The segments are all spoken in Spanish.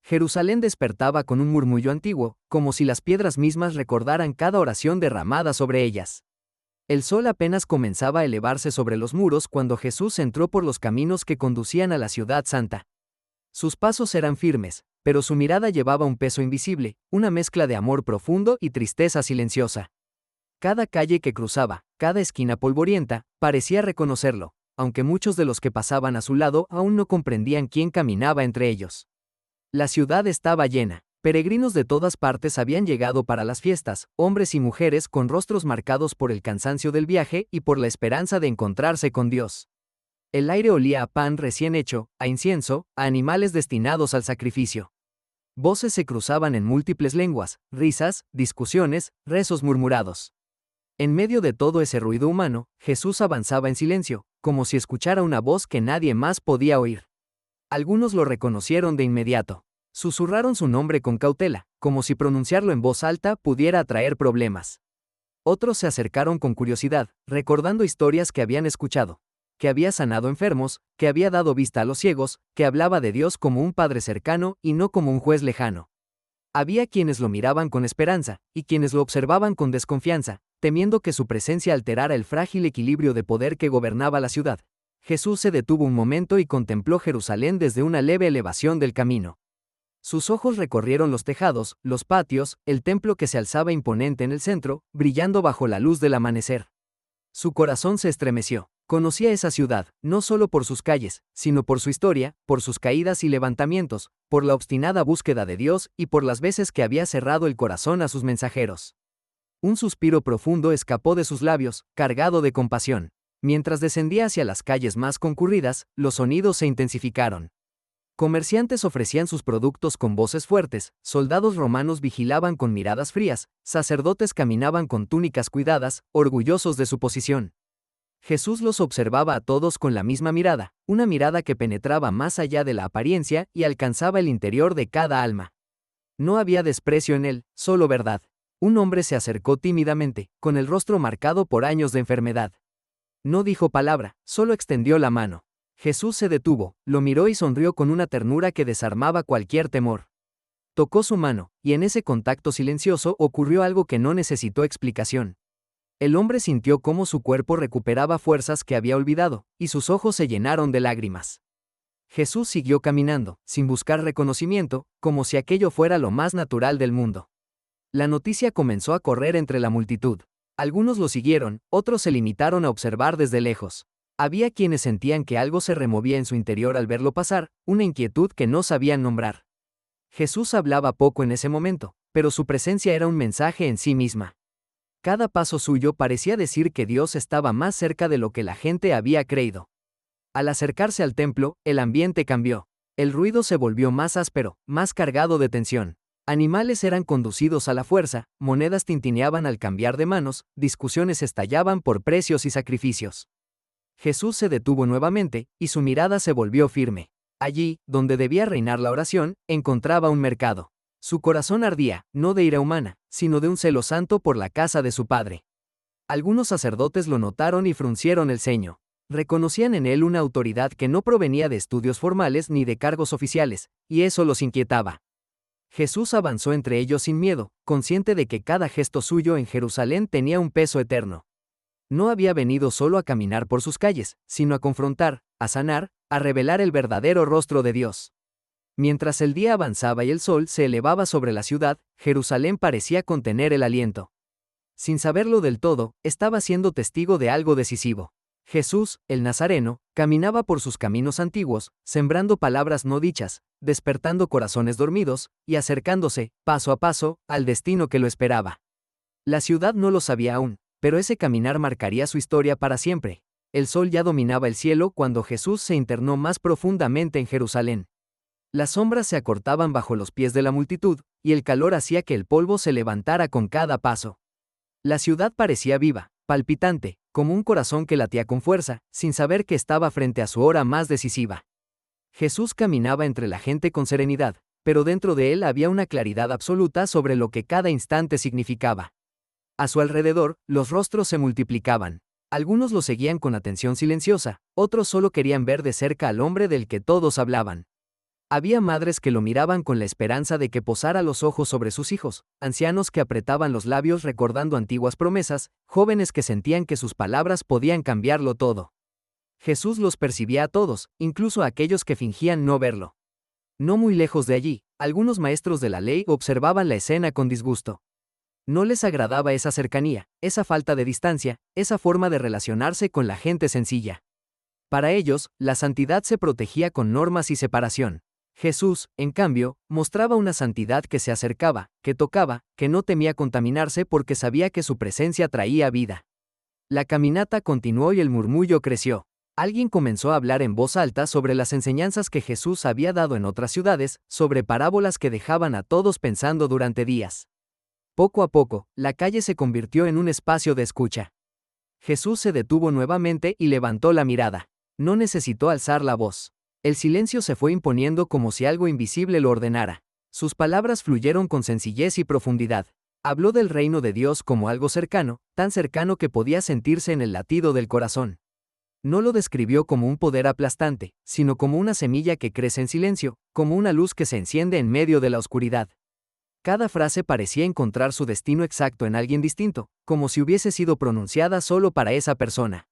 Jerusalén despertaba con un murmullo antiguo, como si las piedras mismas recordaran cada oración derramada sobre ellas. El sol apenas comenzaba a elevarse sobre los muros cuando Jesús entró por los caminos que conducían a la ciudad santa. Sus pasos eran firmes, pero su mirada llevaba un peso invisible, una mezcla de amor profundo y tristeza silenciosa. Cada calle que cruzaba, cada esquina polvorienta, parecía reconocerlo, aunque muchos de los que pasaban a su lado aún no comprendían quién caminaba entre ellos. La ciudad estaba llena. Peregrinos de todas partes habían llegado para las fiestas, hombres y mujeres con rostros marcados por el cansancio del viaje y por la esperanza de encontrarse con Dios. El aire olía a pan recién hecho, a incienso, a animales destinados al sacrificio. Voces se cruzaban en múltiples lenguas, risas, discusiones, rezos murmurados. En medio de todo ese ruido humano, Jesús avanzaba en silencio, como si escuchara una voz que nadie más podía oír. Algunos lo reconocieron de inmediato. Susurraron su nombre con cautela, como si pronunciarlo en voz alta pudiera atraer problemas. Otros se acercaron con curiosidad, recordando historias que habían escuchado, que había sanado enfermos, que había dado vista a los ciegos, que hablaba de Dios como un padre cercano y no como un juez lejano. Había quienes lo miraban con esperanza, y quienes lo observaban con desconfianza, temiendo que su presencia alterara el frágil equilibrio de poder que gobernaba la ciudad. Jesús se detuvo un momento y contempló Jerusalén desde una leve elevación del camino. Sus ojos recorrieron los tejados, los patios, el templo que se alzaba imponente en el centro, brillando bajo la luz del amanecer. Su corazón se estremeció. Conocía esa ciudad, no solo por sus calles, sino por su historia, por sus caídas y levantamientos, por la obstinada búsqueda de Dios y por las veces que había cerrado el corazón a sus mensajeros. Un suspiro profundo escapó de sus labios, cargado de compasión. Mientras descendía hacia las calles más concurridas, los sonidos se intensificaron. Comerciantes ofrecían sus productos con voces fuertes, soldados romanos vigilaban con miradas frías, sacerdotes caminaban con túnicas cuidadas, orgullosos de su posición. Jesús los observaba a todos con la misma mirada, una mirada que penetraba más allá de la apariencia y alcanzaba el interior de cada alma. No había desprecio en él, solo verdad. Un hombre se acercó tímidamente, con el rostro marcado por años de enfermedad. No dijo palabra, solo extendió la mano. Jesús se detuvo, lo miró y sonrió con una ternura que desarmaba cualquier temor. Tocó su mano, y en ese contacto silencioso ocurrió algo que no necesitó explicación. El hombre sintió cómo su cuerpo recuperaba fuerzas que había olvidado, y sus ojos se llenaron de lágrimas. Jesús siguió caminando, sin buscar reconocimiento, como si aquello fuera lo más natural del mundo. La noticia comenzó a correr entre la multitud. Algunos lo siguieron, otros se limitaron a observar desde lejos. Había quienes sentían que algo se removía en su interior al verlo pasar, una inquietud que no sabían nombrar. Jesús hablaba poco en ese momento, pero su presencia era un mensaje en sí misma. Cada paso suyo parecía decir que Dios estaba más cerca de lo que la gente había creído. Al acercarse al templo, el ambiente cambió. El ruido se volvió más áspero, más cargado de tensión. Animales eran conducidos a la fuerza, monedas tintineaban al cambiar de manos, discusiones estallaban por precios y sacrificios. Jesús se detuvo nuevamente, y su mirada se volvió firme. Allí, donde debía reinar la oración, encontraba un mercado. Su corazón ardía, no de ira humana, sino de un celo santo por la casa de su padre. Algunos sacerdotes lo notaron y fruncieron el ceño. Reconocían en él una autoridad que no provenía de estudios formales ni de cargos oficiales, y eso los inquietaba. Jesús avanzó entre ellos sin miedo, consciente de que cada gesto suyo en Jerusalén tenía un peso eterno. No había venido solo a caminar por sus calles, sino a confrontar, a sanar, a revelar el verdadero rostro de Dios. Mientras el día avanzaba y el sol se elevaba sobre la ciudad, Jerusalén parecía contener el aliento. Sin saberlo del todo, estaba siendo testigo de algo decisivo. Jesús, el Nazareno, caminaba por sus caminos antiguos, sembrando palabras no dichas, despertando corazones dormidos, y acercándose, paso a paso, al destino que lo esperaba. La ciudad no lo sabía aún, pero ese caminar marcaría su historia para siempre. El sol ya dominaba el cielo cuando Jesús se internó más profundamente en Jerusalén. Las sombras se acortaban bajo los pies de la multitud, y el calor hacía que el polvo se levantara con cada paso. La ciudad parecía viva, palpitante, como un corazón que latía con fuerza, sin saber que estaba frente a su hora más decisiva. Jesús caminaba entre la gente con serenidad, pero dentro de él había una claridad absoluta sobre lo que cada instante significaba. A su alrededor, los rostros se multiplicaban. Algunos lo seguían con atención silenciosa, otros solo querían ver de cerca al hombre del que todos hablaban. Había madres que lo miraban con la esperanza de que posara los ojos sobre sus hijos, ancianos que apretaban los labios recordando antiguas promesas, jóvenes que sentían que sus palabras podían cambiarlo todo. Jesús los percibía a todos, incluso a aquellos que fingían no verlo. No muy lejos de allí, algunos maestros de la ley observaban la escena con disgusto. No les agradaba esa cercanía, esa falta de distancia, esa forma de relacionarse con la gente sencilla. Para ellos, la santidad se protegía con normas y separación. Jesús, en cambio, mostraba una santidad que se acercaba, que tocaba, que no temía contaminarse porque sabía que su presencia traía vida. La caminata continuó y el murmullo creció. Alguien comenzó a hablar en voz alta sobre las enseñanzas que Jesús había dado en otras ciudades, sobre parábolas que dejaban a todos pensando durante días. Poco a poco, la calle se convirtió en un espacio de escucha. Jesús se detuvo nuevamente y levantó la mirada. No necesitó alzar la voz. El silencio se fue imponiendo como si algo invisible lo ordenara. Sus palabras fluyeron con sencillez y profundidad. Habló del reino de Dios como algo cercano, tan cercano que podía sentirse en el latido del corazón. No lo describió como un poder aplastante, sino como una semilla que crece en silencio, como una luz que se enciende en medio de la oscuridad. Cada frase parecía encontrar su destino exacto en alguien distinto, como si hubiese sido pronunciada solo para esa persona.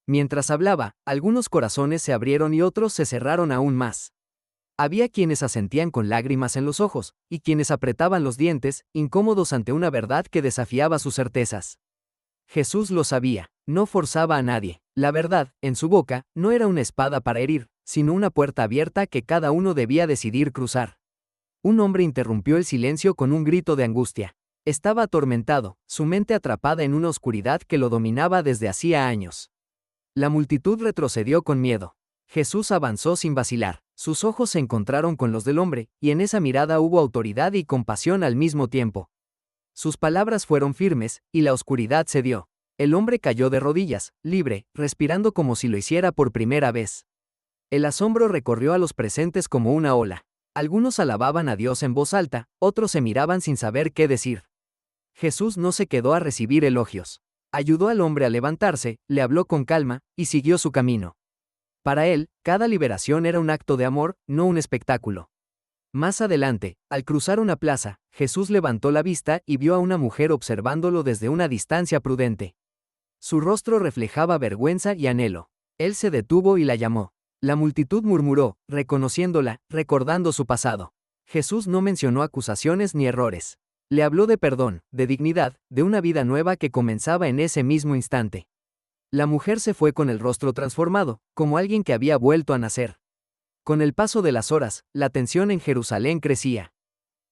Mientras hablaba, algunos corazones se abrieron y otros se cerraron aún más. Había quienes asentían con lágrimas en los ojos, y quienes apretaban los dientes, incómodos ante una verdad que desafiaba sus certezas. Jesús lo sabía, no forzaba a nadie. La verdad, en su boca, no era una espada para herir, sino una puerta abierta que cada uno debía decidir cruzar. Un hombre interrumpió el silencio con un grito de angustia. Estaba atormentado, su mente atrapada en una oscuridad que lo dominaba desde hacía años. La multitud retrocedió con miedo. Jesús avanzó sin vacilar. Sus ojos se encontraron con los del hombre, y en esa mirada hubo autoridad y compasión al mismo tiempo. Sus palabras fueron firmes, y la oscuridad cedió. El hombre cayó de rodillas, libre, respirando como si lo hiciera por primera vez. El asombro recorrió a los presentes como una ola. Algunos alababan a Dios en voz alta, otros se miraban sin saber qué decir. Jesús no se quedó a recibir elogios. Ayudó al hombre a levantarse, le habló con calma, y siguió su camino. Para él, cada liberación era un acto de amor, no un espectáculo. Más adelante, al cruzar una plaza, Jesús levantó la vista y vio a una mujer observándolo desde una distancia prudente. Su rostro reflejaba vergüenza y anhelo. Él se detuvo y la llamó. La multitud murmuró, reconociéndola, recordando su pasado. Jesús no mencionó acusaciones ni errores. Le habló de perdón, de dignidad, de una vida nueva que comenzaba en ese mismo instante. La mujer se fue con el rostro transformado, como alguien que había vuelto a nacer. Con el paso de las horas, la tensión en Jerusalén crecía.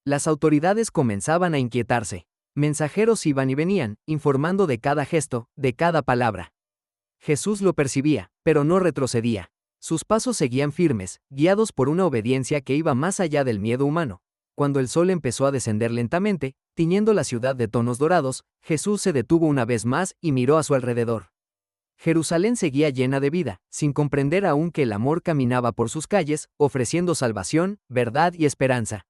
Las autoridades comenzaban a inquietarse. Mensajeros iban y venían, informando de cada gesto, de cada palabra. Jesús lo percibía, pero no retrocedía. Sus pasos seguían firmes, guiados por una obediencia que iba más allá del miedo humano. Cuando el sol empezó a descender lentamente, tiñendo la ciudad de tonos dorados, Jesús se detuvo una vez más y miró a su alrededor. Jerusalén seguía llena de vida, sin comprender aún que el amor caminaba por sus calles, ofreciendo salvación, verdad y esperanza.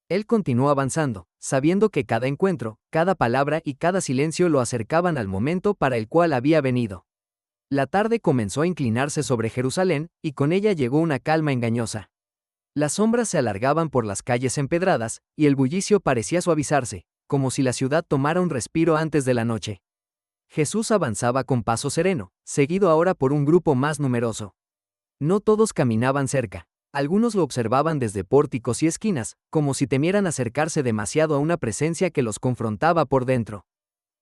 Él continuó avanzando, sabiendo que cada encuentro, cada palabra y cada silencio lo acercaban al momento para el cual había venido. La tarde comenzó a inclinarse sobre Jerusalén, y con ella llegó una calma engañosa. Las sombras se alargaban por las calles empedradas, y el bullicio parecía suavizarse, como si la ciudad tomara un respiro antes de la noche. Jesús avanzaba con paso sereno, seguido ahora por un grupo más numeroso. No todos caminaban cerca. Algunos lo observaban desde pórticos y esquinas, como si temieran acercarse demasiado a una presencia que los confrontaba por dentro.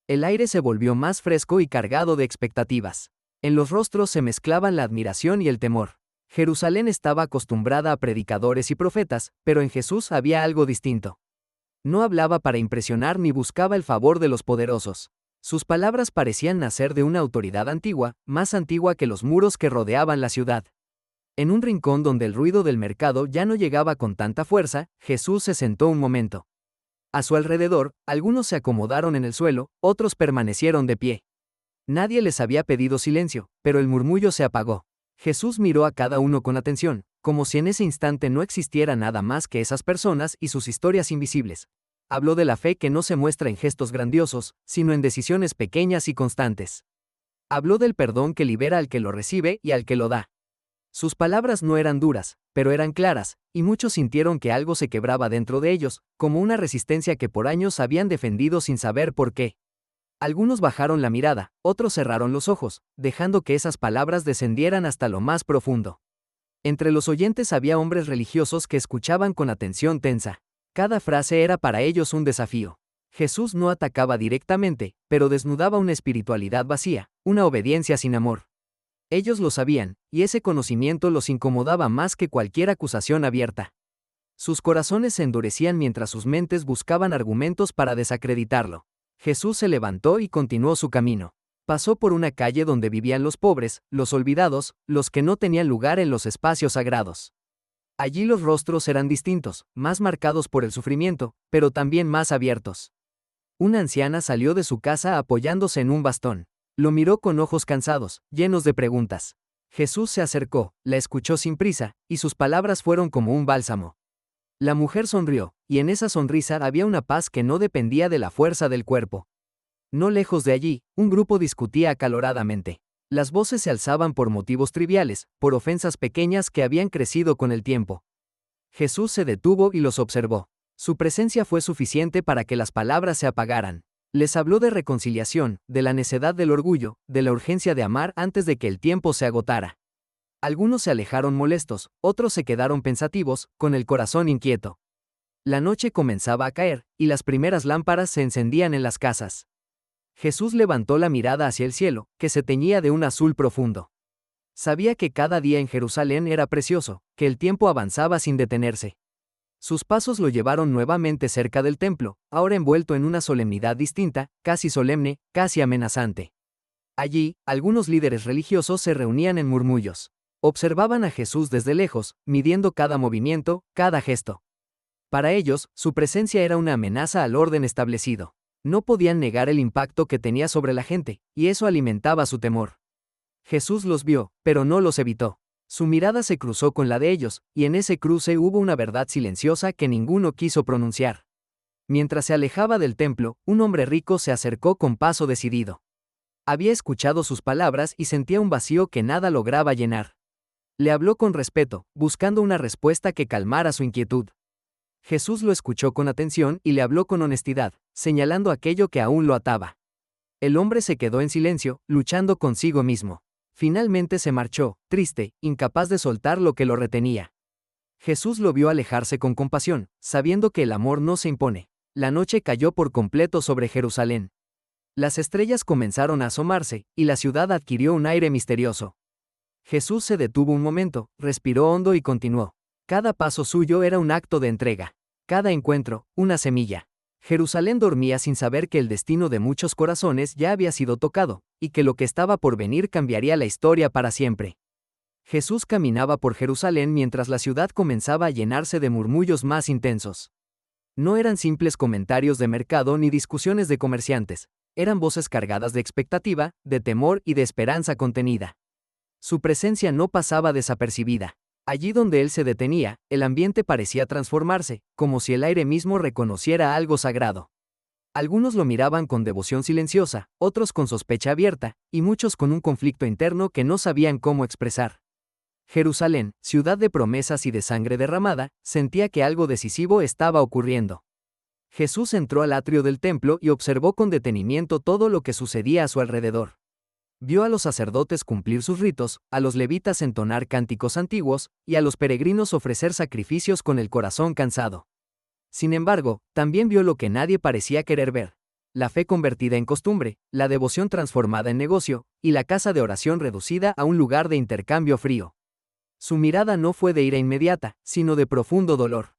El aire se volvió más fresco y cargado de expectativas. En los rostros se mezclaban la admiración y el temor. Jerusalén estaba acostumbrada a predicadores y profetas, pero en Jesús había algo distinto. No hablaba para impresionar ni buscaba el favor de los poderosos. Sus palabras parecían nacer de una autoridad antigua, más antigua que los muros que rodeaban la ciudad. En un rincón donde el ruido del mercado ya no llegaba con tanta fuerza, Jesús se sentó un momento. A su alrededor, algunos se acomodaron en el suelo, otros permanecieron de pie. Nadie les había pedido silencio, pero el murmullo se apagó. Jesús miró a cada uno con atención, como si en ese instante no existiera nada más que esas personas y sus historias invisibles. Habló de la fe que no se muestra en gestos grandiosos, sino en decisiones pequeñas y constantes. Habló del perdón que libera al que lo recibe y al que lo da. Sus palabras no eran duras, pero eran claras, y muchos sintieron que algo se quebraba dentro de ellos, como una resistencia que por años habían defendido sin saber por qué. Algunos bajaron la mirada, otros cerraron los ojos, dejando que esas palabras descendieran hasta lo más profundo. Entre los oyentes había hombres religiosos que escuchaban con atención tensa. Cada frase era para ellos un desafío. Jesús no atacaba directamente, pero desnudaba una espiritualidad vacía, una obediencia sin amor. Ellos lo sabían, y ese conocimiento los incomodaba más que cualquier acusación abierta. Sus corazones se endurecían mientras sus mentes buscaban argumentos para desacreditarlo. Jesús se levantó y continuó su camino. Pasó por una calle donde vivían los pobres, los olvidados, los que no tenían lugar en los espacios sagrados. Allí los rostros eran distintos, más marcados por el sufrimiento, pero también más abiertos. Una anciana salió de su casa apoyándose en un bastón. Lo miró con ojos cansados, llenos de preguntas. Jesús se acercó, la escuchó sin prisa, y sus palabras fueron como un bálsamo. La mujer sonrió, y en esa sonrisa había una paz que no dependía de la fuerza del cuerpo. No lejos de allí, un grupo discutía acaloradamente. Las voces se alzaban por motivos triviales, por ofensas pequeñas que habían crecido con el tiempo. Jesús se detuvo y los observó. Su presencia fue suficiente para que las palabras se apagaran. Les habló de reconciliación, de la necedad del orgullo, de la urgencia de amar antes de que el tiempo se agotara. Algunos se alejaron molestos, otros se quedaron pensativos, con el corazón inquieto. La noche comenzaba a caer, y las primeras lámparas se encendían en las casas. Jesús levantó la mirada hacia el cielo, que se teñía de un azul profundo. Sabía que cada día en Jerusalén era precioso, que el tiempo avanzaba sin detenerse. Sus pasos lo llevaron nuevamente cerca del templo, ahora envuelto en una solemnidad distinta, casi solemne, casi amenazante. Allí, algunos líderes religiosos se reunían en murmullos. Observaban a Jesús desde lejos, midiendo cada movimiento, cada gesto. Para ellos, su presencia era una amenaza al orden establecido. No podían negar el impacto que tenía sobre la gente, y eso alimentaba su temor. Jesús los vio, pero no los evitó. Su mirada se cruzó con la de ellos, y en ese cruce hubo una verdad silenciosa que ninguno quiso pronunciar. Mientras se alejaba del templo, un hombre rico se acercó con paso decidido. Había escuchado sus palabras y sentía un vacío que nada lograba llenar. Le habló con respeto, buscando una respuesta que calmara su inquietud. Jesús lo escuchó con atención y le habló con honestidad, señalando aquello que aún lo ataba. El hombre se quedó en silencio, luchando consigo mismo. Finalmente se marchó, triste, incapaz de soltar lo que lo retenía. Jesús lo vio alejarse con compasión, sabiendo que el amor no se impone. La noche cayó por completo sobre Jerusalén. Las estrellas comenzaron a asomarse, y la ciudad adquirió un aire misterioso. Jesús se detuvo un momento, respiró hondo y continuó. Cada paso suyo era un acto de entrega. Cada encuentro, una semilla. Jerusalén dormía sin saber que el destino de muchos corazones ya había sido tocado, y que lo que estaba por venir cambiaría la historia para siempre. Jesús caminaba por Jerusalén mientras la ciudad comenzaba a llenarse de murmullos más intensos. No eran simples comentarios de mercado ni discusiones de comerciantes, eran voces cargadas de expectativa, de temor y de esperanza contenida. Su presencia no pasaba desapercibida. Allí donde él se detenía, el ambiente parecía transformarse, como si el aire mismo reconociera algo sagrado. Algunos lo miraban con devoción silenciosa, otros con sospecha abierta, y muchos con un conflicto interno que no sabían cómo expresar. Jerusalén, ciudad de promesas y de sangre derramada, sentía que algo decisivo estaba ocurriendo. Jesús entró al atrio del templo y observó con detenimiento todo lo que sucedía a su alrededor. Vio a los sacerdotes cumplir sus ritos, a los levitas entonar cánticos antiguos, y a los peregrinos ofrecer sacrificios con el corazón cansado. Sin embargo, también vio lo que nadie parecía querer ver: la fe convertida en costumbre, la devoción transformada en negocio, y la casa de oración reducida a un lugar de intercambio frío. Su mirada no fue de ira inmediata, sino de profundo dolor.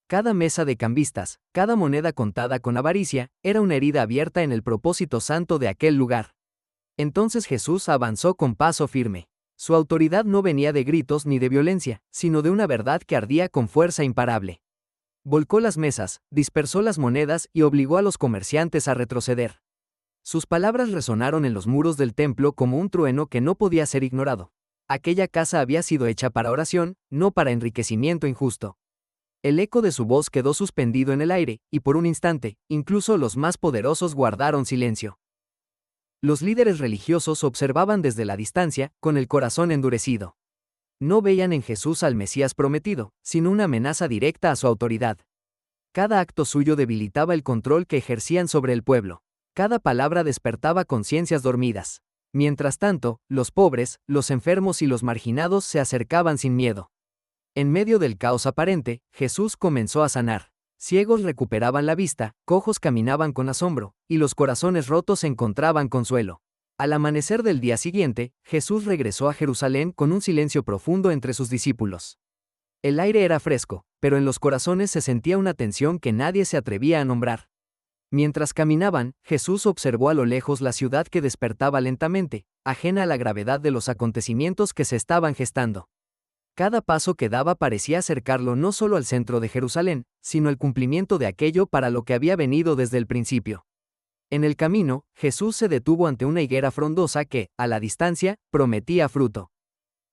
Cada mesa de cambistas, cada moneda contada con avaricia, era una herida abierta en el propósito santo de aquel lugar. Entonces Jesús avanzó con paso firme. Su autoridad no venía de gritos ni de violencia, sino de una verdad que ardía con fuerza imparable. Volcó las mesas, dispersó las monedas y obligó a los comerciantes a retroceder. Sus palabras resonaron en los muros del templo como un trueno que no podía ser ignorado. Aquella casa había sido hecha para oración, no para enriquecimiento injusto. El eco de su voz quedó suspendido en el aire, y por un instante, incluso los más poderosos guardaron silencio. Los líderes religiosos observaban desde la distancia, con el corazón endurecido. No veían en Jesús al Mesías prometido, sino una amenaza directa a su autoridad. Cada acto suyo debilitaba el control que ejercían sobre el pueblo. Cada palabra despertaba conciencias dormidas. Mientras tanto, los pobres, los enfermos y los marginados se acercaban sin miedo. En medio del caos aparente, Jesús comenzó a sanar. Ciegos recuperaban la vista, cojos caminaban con asombro, y los corazones rotos encontraban consuelo. Al amanecer del día siguiente, Jesús regresó a Jerusalén con un silencio profundo entre sus discípulos. El aire era fresco, pero en los corazones se sentía una tensión que nadie se atrevía a nombrar. Mientras caminaban, Jesús observó a lo lejos la ciudad que despertaba lentamente, ajena a la gravedad de los acontecimientos que se estaban gestando. Cada paso que daba parecía acercarlo no solo al centro de Jerusalén, sino al cumplimiento de aquello para lo que había venido desde el principio. En el camino, Jesús se detuvo ante una higuera frondosa que, a la distancia, prometía fruto.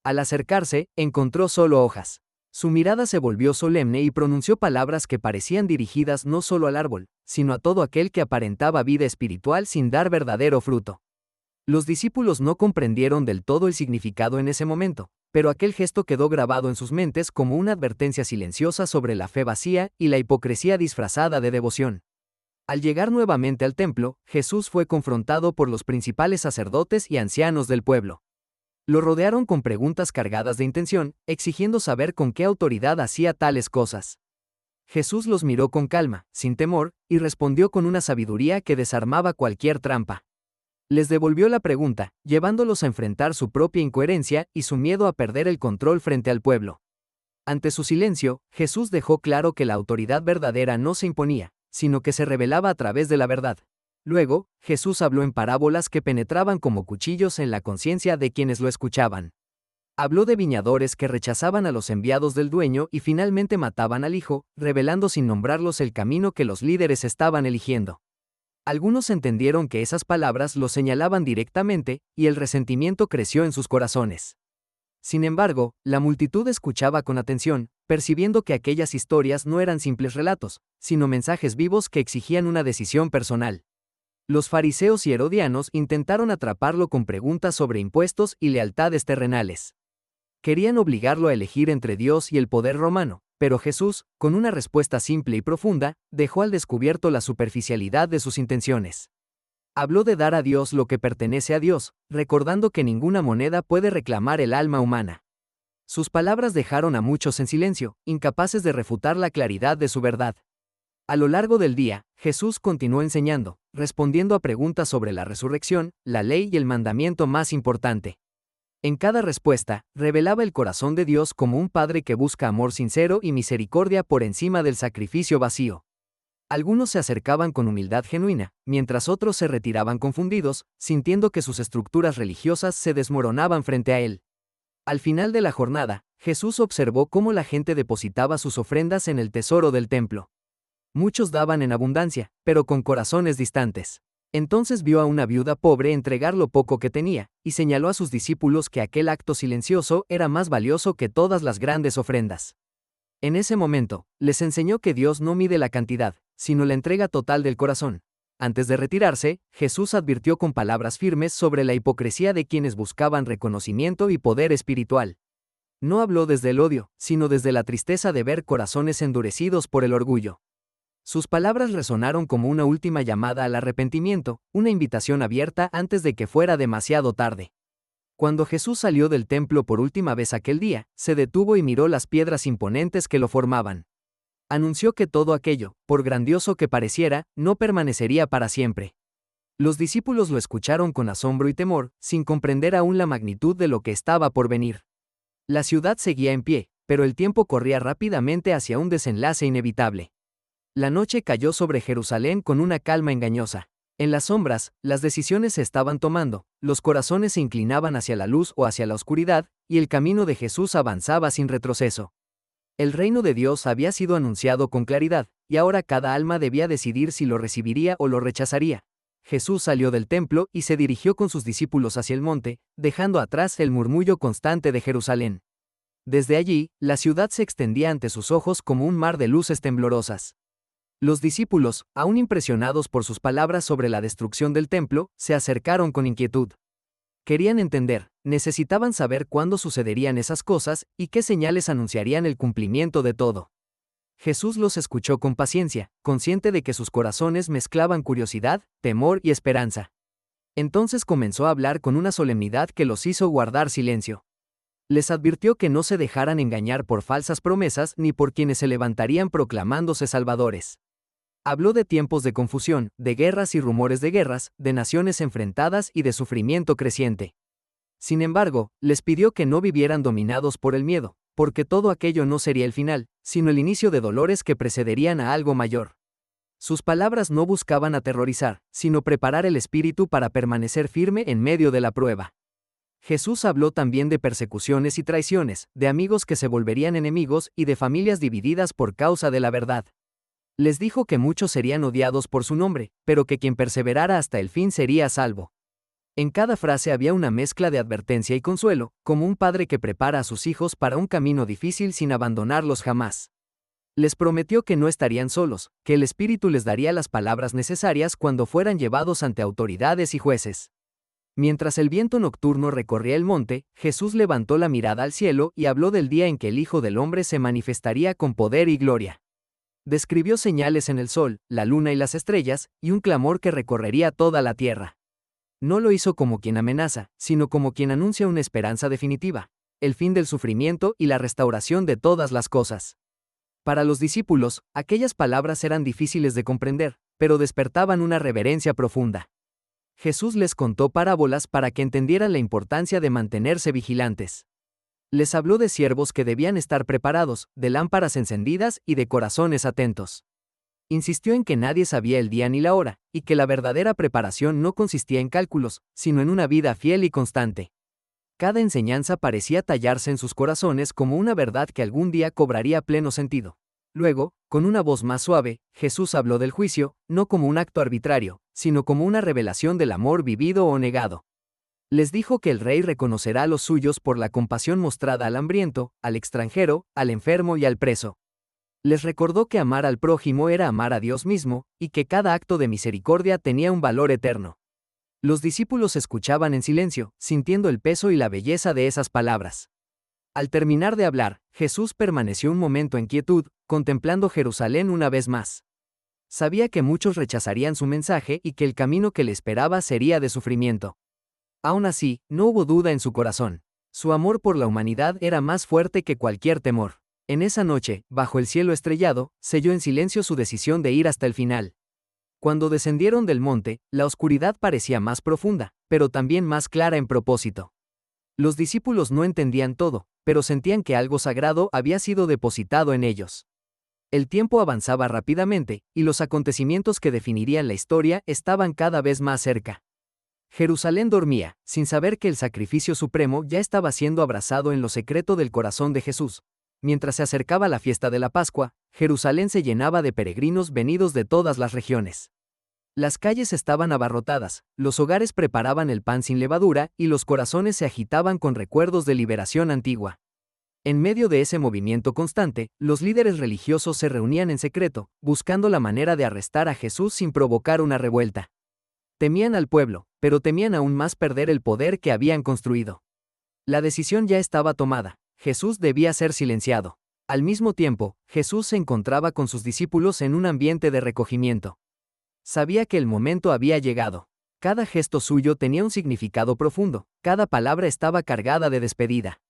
Al acercarse, encontró solo hojas. Su mirada se volvió solemne y pronunció palabras que parecían dirigidas no solo al árbol, sino a todo aquel que aparentaba vida espiritual sin dar verdadero fruto. Los discípulos no comprendieron del todo el significado en ese momento, pero aquel gesto quedó grabado en sus mentes como una advertencia silenciosa sobre la fe vacía y la hipocresía disfrazada de devoción. Al llegar nuevamente al templo, Jesús fue confrontado por los principales sacerdotes y ancianos del pueblo. Lo rodearon con preguntas cargadas de intención, exigiendo saber con qué autoridad hacía tales cosas. Jesús los miró con calma, sin temor, y respondió con una sabiduría que desarmaba cualquier trampa. Les devolvió la pregunta, llevándolos a enfrentar su propia incoherencia y su miedo a perder el control frente al pueblo. Ante su silencio, Jesús dejó claro que la autoridad verdadera no se imponía, sino que se revelaba a través de la verdad. Luego, Jesús habló en parábolas que penetraban como cuchillos en la conciencia de quienes lo escuchaban. Habló de viñadores que rechazaban a los enviados del dueño y finalmente mataban al hijo, revelando sin nombrarlos el camino que los líderes estaban eligiendo. Algunos entendieron que esas palabras los señalaban directamente, y el resentimiento creció en sus corazones. Sin embargo, la multitud escuchaba con atención, percibiendo que aquellas historias no eran simples relatos, sino mensajes vivos que exigían una decisión personal. Los fariseos y herodianos intentaron atraparlo con preguntas sobre impuestos y lealtades terrenales. Querían obligarlo a elegir entre Dios y el poder romano, pero Jesús, con una respuesta simple y profunda, dejó al descubierto la superficialidad de sus intenciones. Habló de dar a Dios lo que pertenece a Dios, recordando que ninguna moneda puede reclamar el alma humana. Sus palabras dejaron a muchos en silencio, incapaces de refutar la claridad de su verdad. A lo largo del día, Jesús continuó enseñando, respondiendo a preguntas sobre la resurrección, la ley y el mandamiento más importante. En cada respuesta, revelaba el corazón de Dios como un padre que busca amor sincero y misericordia por encima del sacrificio vacío. Algunos se acercaban con humildad genuina, mientras otros se retiraban confundidos, sintiendo que sus estructuras religiosas se desmoronaban frente a él. Al final de la jornada, Jesús observó cómo la gente depositaba sus ofrendas en el tesoro del templo. Muchos daban en abundancia, pero con corazones distantes. Entonces vio a una viuda pobre entregar lo poco que tenía, y señaló a sus discípulos que aquel acto silencioso era más valioso que todas las grandes ofrendas. En ese momento, les enseñó que Dios no mide la cantidad, sino la entrega total del corazón. Antes de retirarse, Jesús advirtió con palabras firmes sobre la hipocresía de quienes buscaban reconocimiento y poder espiritual. No habló desde el odio, sino desde la tristeza de ver corazones endurecidos por el orgullo. Sus palabras resonaron como una última llamada al arrepentimiento, una invitación abierta antes de que fuera demasiado tarde. Cuando Jesús salió del templo por última vez aquel día, se detuvo y miró las piedras imponentes que lo formaban. Anunció que todo aquello, por grandioso que pareciera, no permanecería para siempre. Los discípulos lo escucharon con asombro y temor, sin comprender aún la magnitud de lo que estaba por venir. La ciudad seguía en pie, pero el tiempo corría rápidamente hacia un desenlace inevitable. La noche cayó sobre Jerusalén con una calma engañosa. En las sombras, las decisiones se estaban tomando, los corazones se inclinaban hacia la luz o hacia la oscuridad, y el camino de Jesús avanzaba sin retroceso. El reino de Dios había sido anunciado con claridad, y ahora cada alma debía decidir si lo recibiría o lo rechazaría. Jesús salió del templo y se dirigió con sus discípulos hacia el monte, dejando atrás el murmullo constante de Jerusalén. Desde allí, la ciudad se extendía ante sus ojos como un mar de luces temblorosas. Los discípulos, aún impresionados por sus palabras sobre la destrucción del templo, se acercaron con inquietud. Querían entender, necesitaban saber cuándo sucederían esas cosas y qué señales anunciarían el cumplimiento de todo. Jesús los escuchó con paciencia, consciente de que sus corazones mezclaban curiosidad, temor y esperanza. Entonces comenzó a hablar con una solemnidad que los hizo guardar silencio. Les advirtió que no se dejaran engañar por falsas promesas ni por quienes se levantarían proclamándose salvadores. Habló de tiempos de confusión, de guerras y rumores de guerras, de naciones enfrentadas y de sufrimiento creciente. Sin embargo, les pidió que no vivieran dominados por el miedo, porque todo aquello no sería el final, sino el inicio de dolores que precederían a algo mayor. Sus palabras no buscaban aterrorizar, sino preparar el espíritu para permanecer firme en medio de la prueba. Jesús habló también de persecuciones y traiciones, de amigos que se volverían enemigos y de familias divididas por causa de la verdad. Les dijo que muchos serían odiados por su nombre, pero que quien perseverara hasta el fin sería salvo. En cada frase había una mezcla de advertencia y consuelo, como un padre que prepara a sus hijos para un camino difícil sin abandonarlos jamás. Les prometió que no estarían solos, que el Espíritu les daría las palabras necesarias cuando fueran llevados ante autoridades y jueces. Mientras el viento nocturno recorría el monte, Jesús levantó la mirada al cielo y habló del día en que el Hijo del Hombre se manifestaría con poder y gloria. Describió señales en el sol, la luna y las estrellas, y un clamor que recorrería toda la tierra. No lo hizo como quien amenaza, sino como quien anuncia una esperanza definitiva, el fin del sufrimiento y la restauración de todas las cosas. Para los discípulos, aquellas palabras eran difíciles de comprender, pero despertaban una reverencia profunda. Jesús les contó parábolas para que entendieran la importancia de mantenerse vigilantes. Les habló de siervos que debían estar preparados, de lámparas encendidas y de corazones atentos. Insistió en que nadie sabía el día ni la hora, y que la verdadera preparación no consistía en cálculos, sino en una vida fiel y constante. Cada enseñanza parecía tallarse en sus corazones como una verdad que algún día cobraría pleno sentido. Luego, con una voz más suave, Jesús habló del juicio, no como un acto arbitrario, sino como una revelación del amor vivido o negado. Les dijo que el rey reconocerá a los suyos por la compasión mostrada al hambriento, al extranjero, al enfermo y al preso. Les recordó que amar al prójimo era amar a Dios mismo, y que cada acto de misericordia tenía un valor eterno. Los discípulos escuchaban en silencio, sintiendo el peso y la belleza de esas palabras. Al terminar de hablar, Jesús permaneció un momento en quietud, contemplando Jerusalén una vez más. Sabía que muchos rechazarían su mensaje y que el camino que le esperaba sería de sufrimiento. Aún así, no hubo duda en su corazón. Su amor por la humanidad era más fuerte que cualquier temor. En esa noche, bajo el cielo estrellado, selló en silencio su decisión de ir hasta el final. Cuando descendieron del monte, la oscuridad parecía más profunda, pero también más clara en propósito. Los discípulos no entendían todo, pero sentían que algo sagrado había sido depositado en ellos. El tiempo avanzaba rápidamente, y los acontecimientos que definirían la historia estaban cada vez más cerca. Jerusalén dormía, sin saber que el sacrificio supremo ya estaba siendo abrazado en lo secreto del corazón de Jesús. Mientras se acercaba la fiesta de la Pascua, Jerusalén se llenaba de peregrinos venidos de todas las regiones. Las calles estaban abarrotadas, los hogares preparaban el pan sin levadura y los corazones se agitaban con recuerdos de liberación antigua. En medio de ese movimiento constante, los líderes religiosos se reunían en secreto, buscando la manera de arrestar a Jesús sin provocar una revuelta. Temían al pueblo, pero temían aún más perder el poder que habían construido. La decisión ya estaba tomada. Jesús debía ser silenciado. Al mismo tiempo, Jesús se encontraba con sus discípulos en un ambiente de recogimiento. Sabía que el momento había llegado. Cada gesto suyo tenía un significado profundo, cada palabra estaba cargada de despedida.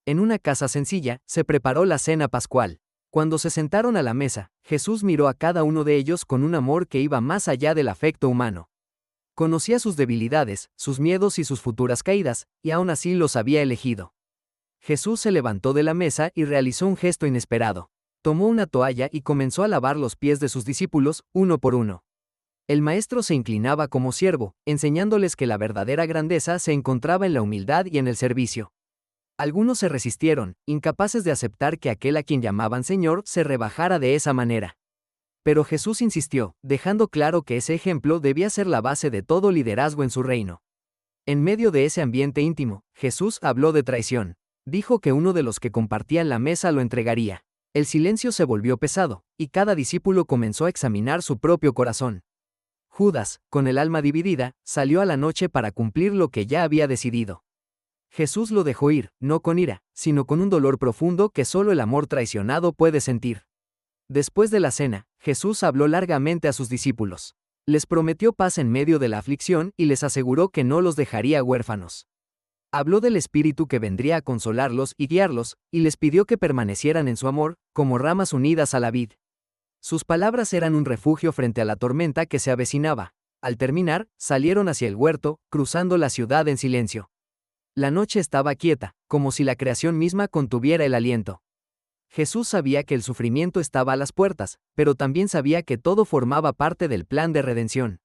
En una casa sencilla, se preparó la cena pascual. Cuando se sentaron a la mesa, Jesús miró a cada uno de ellos con un amor que iba más allá del afecto humano. Conocía sus debilidades, sus miedos y sus futuras caídas, y aún así los había elegido. Jesús se levantó de la mesa y realizó un gesto inesperado. Tomó una toalla y comenzó a lavar los pies de sus discípulos, uno por uno. El maestro se inclinaba como siervo, enseñándoles que la verdadera grandeza se encontraba en la humildad y en el servicio. Algunos se resistieron, incapaces de aceptar que aquel a quien llamaban Señor se rebajara de esa manera. Pero Jesús insistió, dejando claro que ese ejemplo debía ser la base de todo liderazgo en su reino. En medio de ese ambiente íntimo, Jesús habló de traición. Dijo que uno de los que compartían la mesa lo entregaría. El silencio se volvió pesado, y cada discípulo comenzó a examinar su propio corazón. Judas, con el alma dividida, salió a la noche para cumplir lo que ya había decidido. Jesús lo dejó ir, no con ira, sino con un dolor profundo que solo el amor traicionado puede sentir. Después de la cena, Jesús habló largamente a sus discípulos. Les prometió paz en medio de la aflicción y les aseguró que no los dejaría huérfanos. Habló del Espíritu que vendría a consolarlos y guiarlos, y les pidió que permanecieran en su amor, como ramas unidas a la vid. Sus palabras eran un refugio frente a la tormenta que se avecinaba. Al terminar, salieron hacia el huerto, cruzando la ciudad en silencio. La noche estaba quieta, como si la creación misma contuviera el aliento. Jesús sabía que el sufrimiento estaba a las puertas, pero también sabía que todo formaba parte del plan de redención.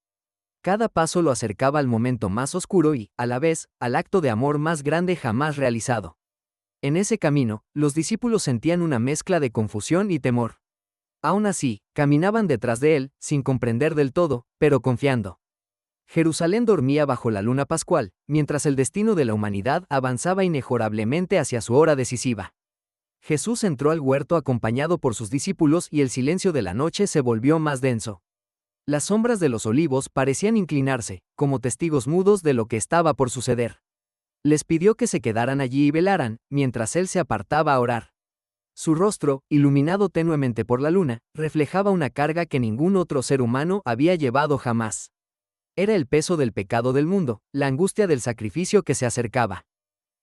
Cada paso lo acercaba al momento más oscuro y, a la vez, al acto de amor más grande jamás realizado. En ese camino, los discípulos sentían una mezcla de confusión y temor. Aún así, caminaban detrás de él, sin comprender del todo, pero confiando. Jerusalén dormía bajo la luna pascual, mientras el destino de la humanidad avanzaba inexorablemente hacia su hora decisiva. Jesús entró al huerto acompañado por sus discípulos y el silencio de la noche se volvió más denso. Las sombras de los olivos parecían inclinarse, como testigos mudos de lo que estaba por suceder. Les pidió que se quedaran allí y velaran, mientras él se apartaba a orar. Su rostro, iluminado tenuemente por la luna, reflejaba una carga que ningún otro ser humano había llevado jamás. Era el peso del pecado del mundo, la angustia del sacrificio que se acercaba.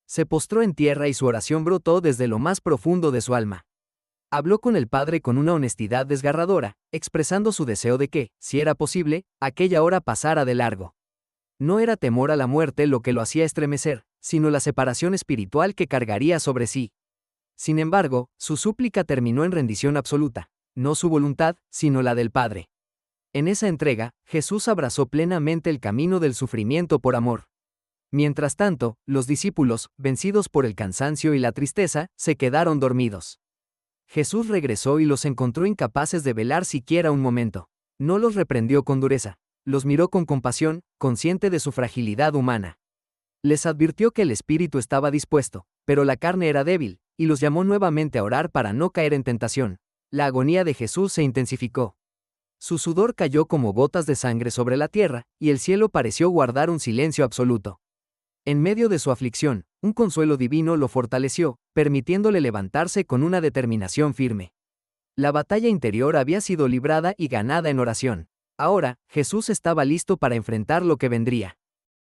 Se postró en tierra y su oración brotó desde lo más profundo de su alma. Habló con el Padre con una honestidad desgarradora, expresando su deseo de que, si era posible, aquella hora pasara de largo. No era temor a la muerte lo que lo hacía estremecer, sino la separación espiritual que cargaría sobre sí. Sin embargo, su súplica terminó en rendición absoluta, no su voluntad, sino la del Padre. En esa entrega, Jesús abrazó plenamente el camino del sufrimiento por amor. Mientras tanto, los discípulos, vencidos por el cansancio y la tristeza, se quedaron dormidos. Jesús regresó y los encontró incapaces de velar siquiera un momento. No los reprendió con dureza, los miró con compasión, consciente de su fragilidad humana. Les advirtió que el espíritu estaba dispuesto, pero la carne era débil, y los llamó nuevamente a orar para no caer en tentación. La agonía de Jesús se intensificó. Su sudor cayó como gotas de sangre sobre la tierra, y el cielo pareció guardar un silencio absoluto. En medio de su aflicción, un consuelo divino lo fortaleció, permitiéndole levantarse con una determinación firme. La batalla interior había sido librada y ganada en oración. Ahora, Jesús estaba listo para enfrentar lo que vendría.